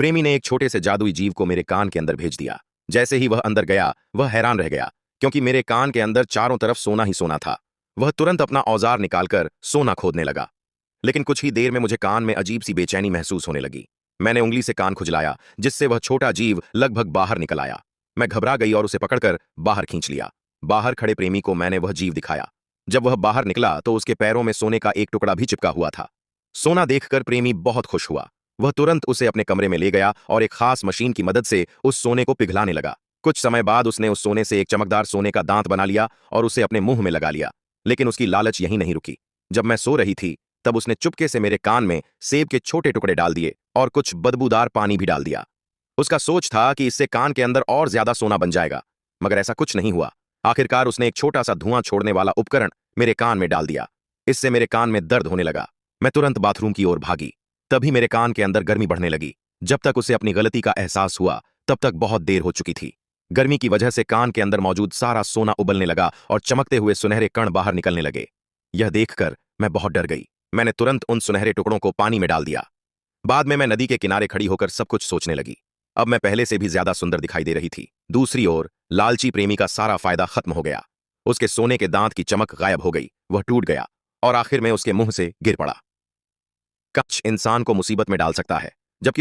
प्रेमी ने एक छोटे से जादुई जीव को मेरे कान के अंदर भेज दिया। जैसे ही वह अंदर गया, वह हैरान रह गया, क्योंकि मेरे कान के अंदर चारों तरफ सोना ही सोना था। वह तुरंत अपना औजार निकालकर सोना खोदने लगा। लेकिन कुछ ही देर में मुझे कान में अजीब सी बेचैनी महसूस होने लगी। मैंने उंगली से कान खुजलाया, जिससे वह छोटा जीव लगभग बाहर निकल आया। मैं घबरा गई और उसे पकड़कर बाहर खींच लिया। बाहर खड़े प्रेमी को मैंने वह जीव दिखाया। जब वह बाहर निकला तो उसके पैरों में सोने का एक टुकड़ा भी चिपका हुआ था। सोना देखकर प्रेमी बहुत खुश हुआ। वह तुरंत उसे अपने कमरे में ले गया और एक खास मशीन की मदद से उस सोने को पिघलाने लगा। कुछ समय बाद उसने उस सोने से एक चमकदार सोने का दांत बना लिया और उसे अपने मुंह में लगा लिया। लेकिन उसकी लालच यहीं नहीं रुकी। जब मैं सो रही थी, तब उसने चुपके से मेरे कान में सेब के छोटे टुकड़े डाल दिए और कुछ बदबूदार पानी भी डाल दिया। उसका सोच था कि इससे कान के अंदर और ज्यादा सोना बन जाएगा, मगर ऐसा कुछ नहीं हुआ। आखिरकार उसने एक छोटा सा धुआं छोड़ने वाला उपकरण मेरे कान में डाल दिया। इससे मेरे कान में दर्द होने लगा। मैं तुरंत बाथरूम की ओर भागी। तभी मेरे कान के अंदर गर्मी बढ़ने लगी। जब तक उसे अपनी गलती का एहसास हुआ, तब तक बहुत देर हो चुकी थी। गर्मी की वजह से कान के अंदर मौजूद सारा सोना उबलने लगा और चमकते हुए सुनहरे कण बाहर निकलने लगे। यह देखकर मैं बहुत डर गई। मैंने तुरंत उन सुनहरे टुकड़ों को पानी में डाल दिया। बाद में मैं नदी के किनारे खड़ी होकर सब कुछ सोचने लगी। अब मैं पहले से भी ज्यादा सुंदर दिखाई दे रही थी। दूसरी ओर लालची प्रेमी का सारा फायदा खत्म हो गया। उसके सोने के दांत की चमक गायब हो गई। वह टूट गया और आखिर में उसके मुंह से गिर पड़ा। कच इंसान को मुसीबत में डाल सकता है, जबकि